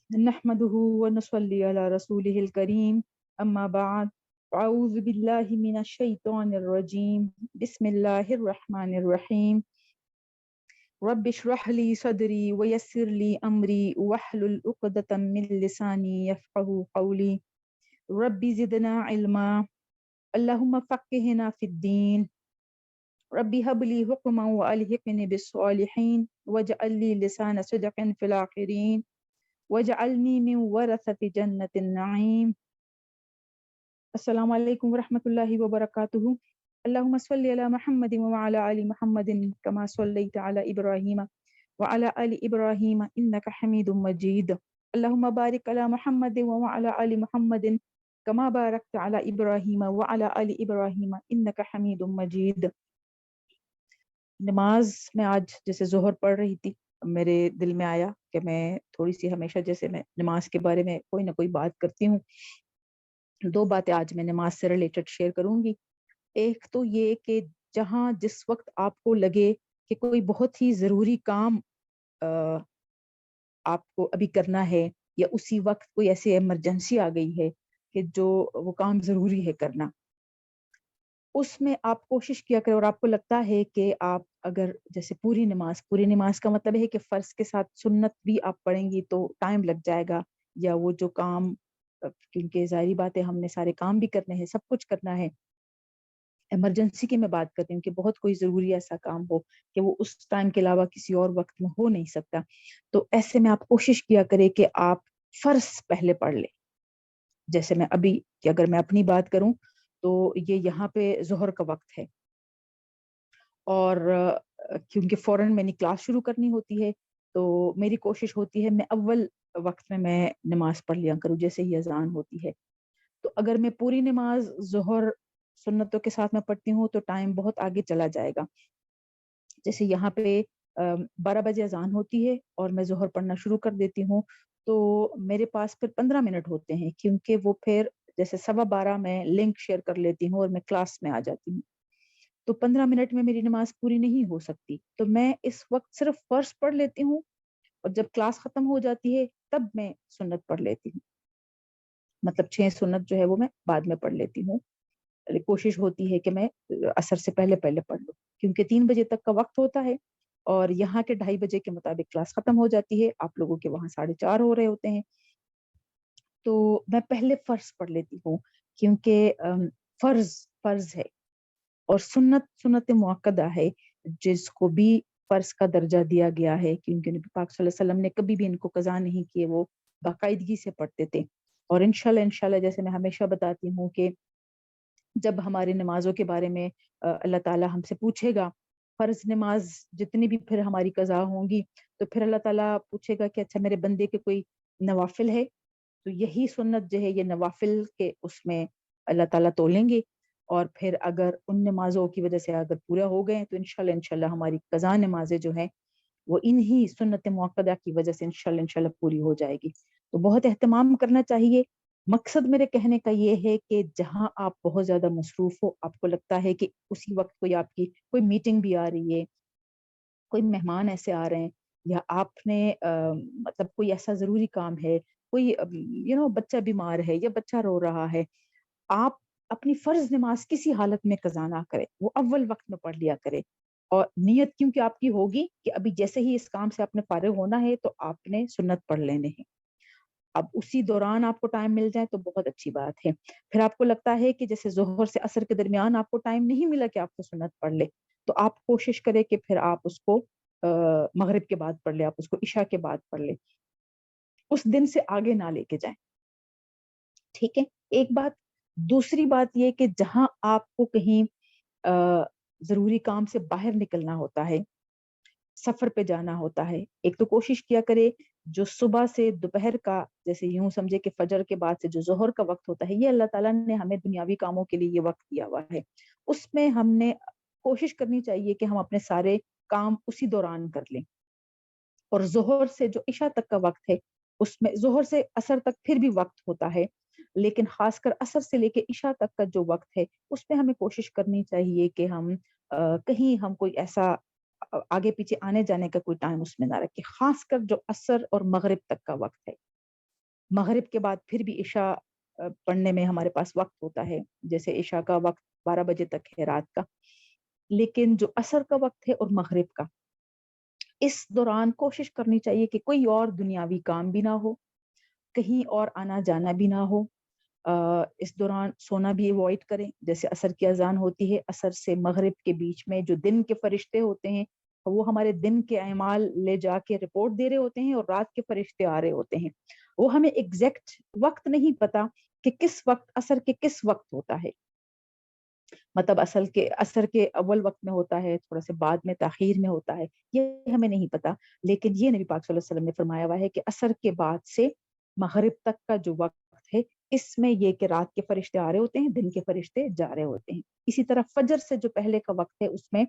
نحمده ونصلي على رسوله الكريم أما بعد أعوذ بالله من الشيطان الرجيم بسم الله الرحمن الرحيم رب اشرح لي صدري ويسر لي أمري واحلل عقدة من لساني يفقهوا قولي رب زدنا علما اللهم فقهنا في الدين ربي هب لي حكما وألحقني بالصالحين واجعل لي لسان صدق في الآخرين وجعلني من ورثة جنة النعيم السلام علیکم ورحمۃ اللہ وبرکاتہ اللہم صلی علی محمد وعلی آل محمد کما صلیت علی ابراہیم وعلی آل ابراہیم انک حمید مجید اللہم بارک علی محمد وعلی آل محمد کما بارکت علی ابراہیم وعلی آل ابراہیم انک حمید مجید۔ نماز میں آج جیسے ظہر پڑھ رہی تھی، میرے دل میں آیا کہ میں تھوڑی سی ہمیشہ جیسے میں نماز کے بارے میں کوئی نہ کوئی بات کرتی ہوں، دو باتیں آج میں نماز سے ریلیٹڈ شیئر کروں گی۔ ایک تو یہ کہ جہاں جس وقت آپ کو لگے کہ کوئی بہت ہی ضروری کام آپ کو ابھی کرنا ہے، یا اسی وقت کوئی ایسی ایمرجنسی آ گئی ہے کہ جو وہ کام ضروری ہے کرنا، اس میں آپ کوشش کیا کریں، اور آپ کو لگتا ہے کہ آپ اگر جیسے پوری نماز کا مطلب ہے کہ فرض کے ساتھ سنت بھی آپ پڑھیں گی تو ٹائم لگ جائے گا، یا وہ جو کام، کیونکہ ظاہری بات ہے ہم نے سارے کام بھی کرنے ہیں، سب کچھ کرنا ہے۔ ایمرجنسی کی میں بات کرتی ہوں کہ بہت کوئی ضروری ایسا کام ہو کہ وہ اس ٹائم کے علاوہ کسی اور وقت میں ہو نہیں سکتا، تو ایسے میں آپ کوشش کیا کریں کہ آپ فرض پہلے پڑھ لیں۔ جیسے میں ابھی کہ اگر میں اپنی بات کروں تو یہ یہاں پہ ظہر کا وقت ہے، اور کیونکہ فوراً میں نے کلاس شروع کرنی ہوتی ہے تو میری کوشش ہوتی ہے میں اول وقت میں نماز پڑھ لیا کروں جیسے ہی اذان ہوتی ہے۔ تو اگر میں پوری نماز ظہر سنتوں کے ساتھ میں پڑھتی ہوں تو ٹائم بہت آگے چلا جائے گا۔ جیسے یہاں پہ 12 بجے اذان ہوتی ہے اور میں ظہر پڑھنا شروع کر دیتی ہوں، تو میرے پاس پھر 15 منٹ ہوتے ہیں، کیونکہ وہ پھر جیسے 12:15 میں لنک شیئر کر لیتی ہوں اور میں کلاس میں آ جاتی ہوں، تو 15 منٹ میں میری نماز پوری نہیں ہو سکتی، تو میں اس وقت صرف فرض پڑھ لیتی ہوں، اور جب کلاس ختم ہو جاتی ہے تب میں سنت پڑھ لیتی ہوں، مطلب 6 سنت جو ہے وہ میں بعد میں پڑھ لیتی ہوں۔ کوشش ہوتی ہے کہ میں عصر سے پہلے پہلے پڑھ لوں، کیونکہ 3 بجے تک کا وقت ہوتا ہے اور یہاں کے 2:30 بجے کے مطابق کلاس ختم ہو جاتی ہے، آپ لوگوں کے وہاں 4:30 ہو رہے ہوتے ہیں، تو میں پہلے فرض پڑھ لیتی ہوں، کیونکہ فرض ہے، اور سنت مؤکدہ ہے جس کو بھی فرض کا درجہ دیا گیا ہے، کیونکہ نبی پاک صلی اللہ علیہ وسلم نے کبھی بھی ان کو قضا نہیں کیے، وہ باقاعدگی سے پڑھتے تھے۔ اور انشاءاللہ جیسے میں ہمیشہ بتاتی ہوں کہ جب ہماری نمازوں کے بارے میں اللہ تعالیٰ ہم سے پوچھے گا، فرض نماز جتنی بھی پھر ہماری قضا ہوں گی، تو پھر اللہ تعالیٰ پوچھے گا کہ اچھا میرے بندے کے کوئی نوافل ہے، تو یہی سنت جو ہے یہ نوافل کے اس میں اللہ تعالیٰ تولیں گے، اور پھر اگر ان نمازوں کی وجہ سے اگر پورا ہو گئے تو انشاءاللہ ہماری قضا نمازیں جو ہیں وہ انہی سنت مؤکدہ کی وجہ سے انشاءاللہ پوری ہو جائے گی۔ تو بہت اہتمام کرنا چاہیے۔ مقصد میرے کہنے کا یہ ہے کہ جہاں آپ بہت زیادہ مصروف ہو، آپ کو لگتا ہے کہ اسی وقت کوئی آپ کی کوئی میٹنگ بھی آ رہی ہے، کوئی مہمان ایسے آ رہے ہیں، یا آپ نے مطلب کوئی ایسا ضروری کام ہے، کوئی بچہ بیمار ہے یا بچہ رو رہا ہے، آپ اپنی فرض نماز کسی حالت میں قضا نہ کرے، وہ اول وقت میں پڑھ لیا کرے، اور نیت کیونکہ آپ کی ہوگی کہ ابھی جیسے ہی اس کام سے آپ نے فارغ ہونا ہے تو آپ نے سنت پڑھ لینے ہیں، اب اسی دوران آپ کو ٹائم مل جائے تو بہت اچھی بات ہے۔ پھر آپ کو لگتا ہے کہ جیسے ظہر سے عصر کے درمیان آپ کو ٹائم نہیں ملا کہ آپ کو سنت پڑھ لے، تو آپ کوشش کریں کہ پھر آپ اس کو مغرب کے بعد پڑھ لیں، آپ اس کو عشاء کے بعد پڑھ لیں، اس دن سے آگے نہ لے کے جائیں، ٹھیک ہے؟ ایک بات۔ دوسری بات یہ کہ جہاں آپ کو کہیں ضروری کام سے باہر نکلنا ہوتا ہے، سفر پہ جانا ہوتا ہے، ایک تو کوشش کیا کرے جو صبح سے دوپہر کا، جیسے یوں سمجھے کہ فجر کے بعد سے جو ظہر کا وقت ہوتا ہے، یہ اللہ تعالیٰ نے ہمیں دنیاوی کاموں کے لیے یہ وقت دیا ہوا ہے، اس میں ہم نے کوشش کرنی چاہیے کہ ہم اپنے سارے کام اسی دوران کر لیں، اور ظہر سے جو عشاء تک کا وقت ہے، اس میں ظہر سے عصر تک پھر بھی وقت ہوتا ہے، لیکن خاص کر عصر سے لے کے عشاء تک کا جو وقت ہے اس میں ہمیں کوشش کرنی چاہیے کہ ہم کہیں ہم کوئی ایسا آگے پیچھے آنے جانے کا کوئی ٹائم اس میں نہ رکھے، خاص کر جو عصر اور مغرب تک کا وقت ہے، مغرب کے بعد پھر بھی عشاء پڑھنے میں ہمارے پاس وقت ہوتا ہے، جیسے عشاء کا وقت 12 بجے تک ہے رات کا، لیکن جو عصر کا وقت ہے اور مغرب کا، اس دوران کوشش کرنی چاہیے کہ کوئی اور دنیاوی کام بھی نہ ہو، کہیں اور آنا جانا بھی نہ ہو۔ اس دوران سونا بھی اوائڈ کریں، جیسے عصر کی اذان ہوتی ہے، عصر سے مغرب کے بیچ میں جو دن کے فرشتے ہوتے ہیں وہ ہمارے دن کے اعمال لے جا کے رپورٹ دے رہے ہوتے ہیں، اور رات کے فرشتے آ رہے ہوتے ہیں، وہ ہمیں ایگزیکٹ وقت نہیں پتا کہ کس وقت عصر کے کس وقت ہوتا ہے، مطلب عصر کے اول وقت میں ہوتا ہے، تھوڑا سے بعد میں تاخیر میں ہوتا ہے، یہ ہمیں نہیں پتا، لیکن یہ نبی پاک صلی اللہ علیہ وسلم نے فرمایا ہوا ہے کہ عصر کے بعد سے مغرب تک کا جو وقت ہے، اس میں یہ کہ رات کے فرشتے آ رہے ہوتے ہیں، دن کے فرشتے جا رہے ہوتے ہیں۔ اسی طرح فجر سے جو پہلے کا وقت ہے، اس میں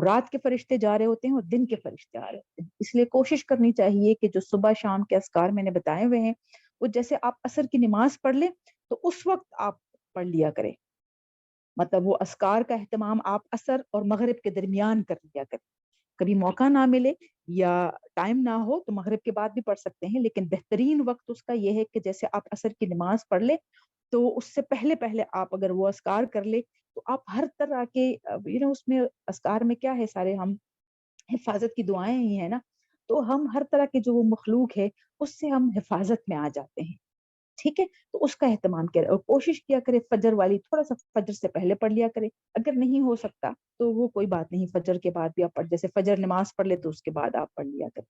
رات کے فرشتے جا رہے ہوتے ہیں اور دن کے فرشتے آ رہے ہوتے ہیں۔ اس لیے کوشش کرنی چاہیے کہ جو صبح شام کے اذکار میں نے بتائے ہوئے ہیں، وہ جیسے آپ عصر کی نماز پڑھ لیں تو اس وقت آپ پڑھ لیا کریں، مطلب وہ اذکار کا اہتمام آپ عصر اور مغرب کے درمیان کر لیا کریں۔ کبھی موقع نہ ملے یا ٹائم نہ ہو تو مغرب کے بعد بھی پڑھ سکتے ہیں، لیکن بہترین وقت اس کا یہ ہے کہ جیسے آپ عصر کی نماز پڑھ لیں تو اس سے پہلے پہلے آپ اگر وہ اذکار کر لیں تو آپ ہر طرح کے اس میں اذکار میں کیا ہے، سارے ہم حفاظت کی دعائیں ہی ہیں نا، تو ہم ہر طرح کے جو وہ مخلوق ہے اس سے ہم حفاظت میں آ جاتے ہیں، ٹھیک ہے؟ تو اس کا اہتمام کرے اور کوشش کیا کرے فجر والی تھوڑا سا فجر سے پہلے پڑھ لیا کرے، اگر نہیں ہو سکتا تو وہ کوئی بات نہیں، فجر کے بعد بھی آپ پڑھ، جیسے فجر نماز پڑھ لے تو اس کے بعد آپ پڑھ لیا کرے۔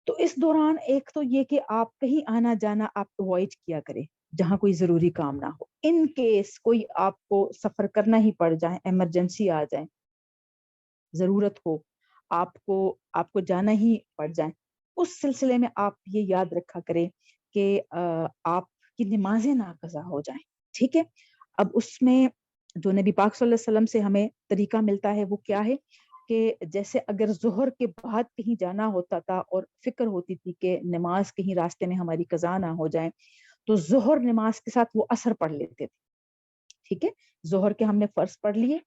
تو اس دوران ایک تو یہ کہ آپ کہیں آنا جانا آپ اوائڈ کیا کرے جہاں کوئی ضروری کام نہ ہو، ان کیس کوئی آپ کو سفر کرنا ہی پڑ جائے، ایمرجنسی آ جائے، ضرورت ہو، آپ کو جانا ہی پڑ جائے، اس سلسلے میں آپ یہ یاد رکھا کریں کہ آپ کی نمازیں نہ قضا ہو جائیں، ٹھیک ہے؟ اب اس میں جو نبی پاک صلی اللہ علیہ وسلم سے ہمیں طریقہ ملتا ہے وہ کیا ہے کہ جیسے اگر ظہر کے بعد کہیں جانا ہوتا تھا اور فکر ہوتی تھی کہ نماز کہیں راستے میں ہماری قضا نہ ہو جائے، تو ظہر نماز کے ساتھ وہ عصر پڑھ لیتے تھے، ٹھیک ہے؟ ظہر کے ہم نے فرض پڑھ لیے،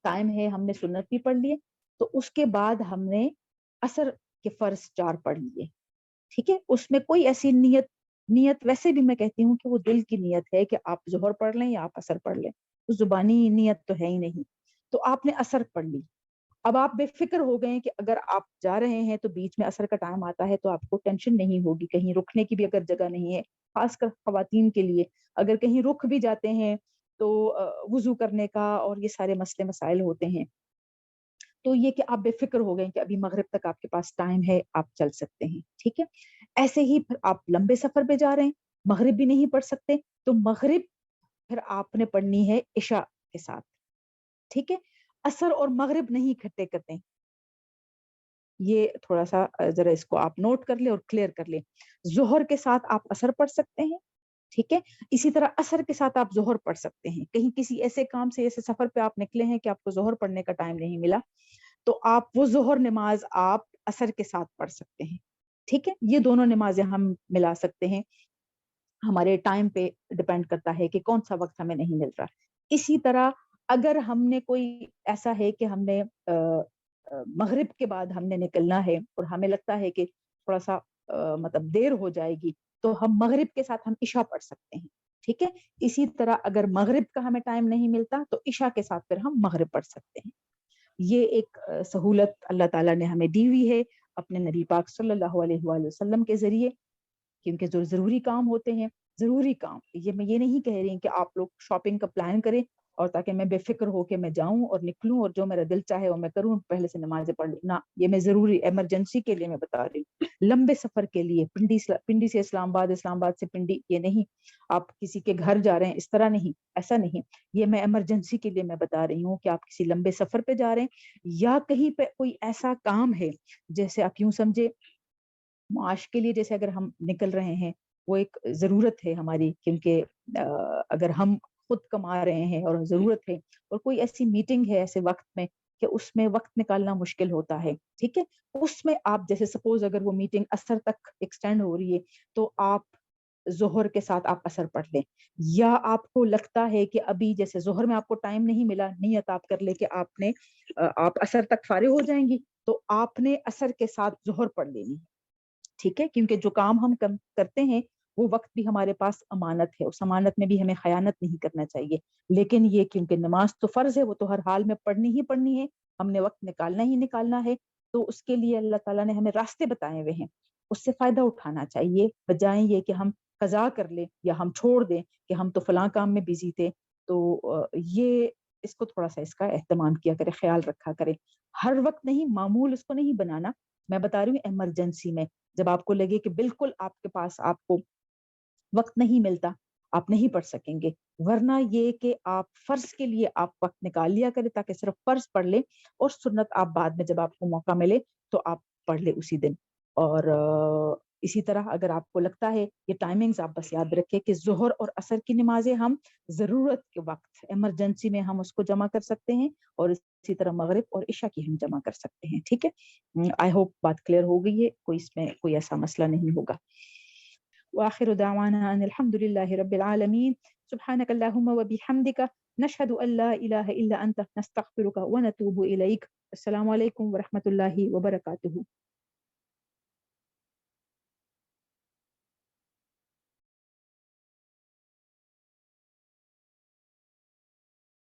ٹائم ہے ہم نے سنت بھی پڑھ لیے، تو اس کے بعد ہم نے عصر کے فرض 4 پڑھ لیے، ٹھیک ہے؟ اس میں کوئی ایسی نیت ویسے بھی میں کہتی ہوں کہ وہ دل کی نیت ہے کہ آپ ظہر پڑھ لیں یا آپ عصر پڑھ لیں، زبانی نیت تو ہے ہی نہیں، تو آپ نے عصر پڑھ لی۔ اب آپ بے فکر ہو گئے کہ اگر آپ جا رہے ہیں تو بیچ میں عصر کا ٹائم آتا ہے تو آپ کو ٹینشن نہیں ہوگی، کہیں رکنے کی بھی اگر جگہ نہیں ہے، خاص کر خواتین کے لیے اگر کہیں رک بھی جاتے ہیں تو وضو کرنے کا اور یہ سارے مسئلے مسائل ہوتے ہیں، تو یہ کہ آپ بے فکر ہو گئے کہ ابھی مغرب تک آپ کے پاس ٹائم ہے، آپ چل سکتے ہیں، ٹھیک ہے؟ ایسے ہی پھر آپ لمبے سفر پہ جا رہے ہیں، مغرب بھی نہیں پڑھ سکتے تو مغرب پھر آپ نے پڑھنی ہے عشاء کے ساتھ، ٹھیک ہے؟ عصر اور مغرب نہیں اکٹھے کرتے، یہ تھوڑا سا ذرا اس کو آپ نوٹ کر لیں اور کلیئر کر لیں۔ ظہر کے ساتھ آپ عصر پڑھ سکتے ہیں، ٹھیک ہے؟ اسی طرح عصر کے ساتھ آپ ظہر پڑھ سکتے ہیں، کہیں کسی ایسے کام سے ایسے سفر پہ آپ نکلے ہیں کہ آپ کو ظہر پڑھنے کا ٹائم نہیں ملا تو آپ وہ ظہر نماز آپ عصر کے ساتھ پڑھ سکتے ہیں، ٹھیک ہے؟ یہ دونوں نمازیں ہم ملا سکتے ہیں، ہمارے ٹائم پہ ڈپینڈ کرتا ہے کہ کون سا وقت ہمیں نہیں مل رہا۔ اسی طرح اگر ہم نے کوئی ایسا ہے کہ ہم نے مغرب کے بعد ہم نے نکلنا ہے اور ہمیں لگتا ہے کہ تھوڑا سا مطلب دیر ہو جائے گی تو ہم مغرب کے ساتھ ہم عشاء پڑھ سکتے ہیں، ٹھیک ہے؟ اسی طرح اگر مغرب کا ہمیں ٹائم نہیں ملتا تو عشاء کے ساتھ پھر ہم مغرب پڑھ سکتے ہیں۔ یہ ایک سہولت اللہ تعالیٰ نے ہمیں دی ہوئی ہے اپنے نبی پاک صلی اللہ علیہ وآلہ وسلم کے ذریعے، کیونکہ جو ضروری کام ہوتے ہیں، ضروری کام، یہ میں یہ نہیں کہہ رہی کہ آپ لوگ شاپنگ کا پلان کریں اور تاکہ میں بے فکر ہو کے میں جاؤں اور نکلوں اور جو میرا دل چاہے وہ میں کروں، پہلے سے نمازیں پڑھ لوں، نہ، یہ میں ضروری ایمرجنسی کے لیے میں بتا رہی ہوں، لمبے سفر کے لیے، پنڈی سے اسلام آباد، اسلام آباد سے پنڈی، یہ نہیں، آپ کسی کے گھر جا رہے ہیں اس طرح نہیں، ایسا نہیں، یہ میں ایمرجنسی کے لیے میں بتا رہی ہوں کہ آپ کسی لمبے سفر پہ جا رہے ہیں یا کہیں پہ کوئی ایسا کام ہے، جیسے آپ یوں سمجھے معاش کے لیے، جیسے اگر ہم نکل رہے ہیں، وہ ایک ضرورت ہے ہماری، کیونکہ اگر ہم خود کما رہے ہیں اور ضرورت ہے اور کوئی ایسی میٹنگ ہے ایسے وقت میں کہ اس میں وقت نکالنا مشکل ہوتا ہے، ٹھیک ہے؟ اس میں آپ جیسے سپوز اگر وہ میٹنگ عصر تک ایکسٹینڈ ہو رہی ہے تو آپ ظہر کے ساتھ آپ عصر پڑھ لیں، یا آپ کو لگتا ہے کہ ابھی جیسے ظہر میں آپ کو ٹائم نہیں ملا، نیت آپ کر لے کہ آپ عصر تک فارغ ہو جائیں گی تو آپ نے عصر کے ساتھ ظہر پڑھ لینی، ٹھیک ہے، کیونکہ جو کام ہم کرتے ہیں وہ وقت بھی ہمارے پاس امانت ہے، اس امانت میں بھی ہمیں خیانت نہیں کرنا چاہیے. لیکن یہ کیونکہ نماز تو فرض ہے، وہ تو ہر حال میں پڑھنی ہی پڑھنی ہے، ہم نے وقت نکالنا ہی نکالنا ہے، تو اس کے لیے اللہ تعالیٰ نے ہمیں راستے بتائے ہوئے ہیں، اس سے فائدہ اٹھانا چاہیے، بجائے یہ کہ ہم قضا کر لیں یا ہم چھوڑ دیں کہ ہم تو فلاں کام میں بزی تھے. تو یہ اس کو تھوڑا سا اس کا اہتمام کیا کرے، خیال رکھا کرے. ہر وقت نہیں، معمول اس کو نہیں بنانا. میں بتا رہی ہوں ایمرجنسی میں، جب آپ کو لگے کہ بالکل آپ کے پاس آپ کو وقت نہیں ملتا، آپ نہیں پڑھ سکیں گے، ورنہ یہ کہ آپ فرض کے لیے آپ وقت نکال لیا کرے تاکہ صرف فرض پڑھ لیں، اور سنت آپ بعد میں جب آپ کو موقع ملے تو آپ پڑھ لیں اسی دن. اور اسی طرح اگر آپ کو لگتا ہے، یہ ٹائمنگز آپ بس یاد رکھیں کہ ظہر اور عصر کی نمازیں ہم ضرورت کے وقت ایمرجنسی میں ہم اس کو جمع کر سکتے ہیں، اور اسی طرح مغرب اور عشاء کی ہم جمع کر سکتے ہیں. ٹھیک ہے، آئی ہوپ بات کلیئر ہو گئی ہے، کوئی اس میں کوئی ایسا مسئلہ نہیں ہوگا. وآخر دعوانا ان الحمد لله رب العالمين. سبحانك اللهم وبحمدك نشهد ان لا اله الا انت نستغفرك ونتوب اليك. السلام عليكم ورحمة الله وبركاته.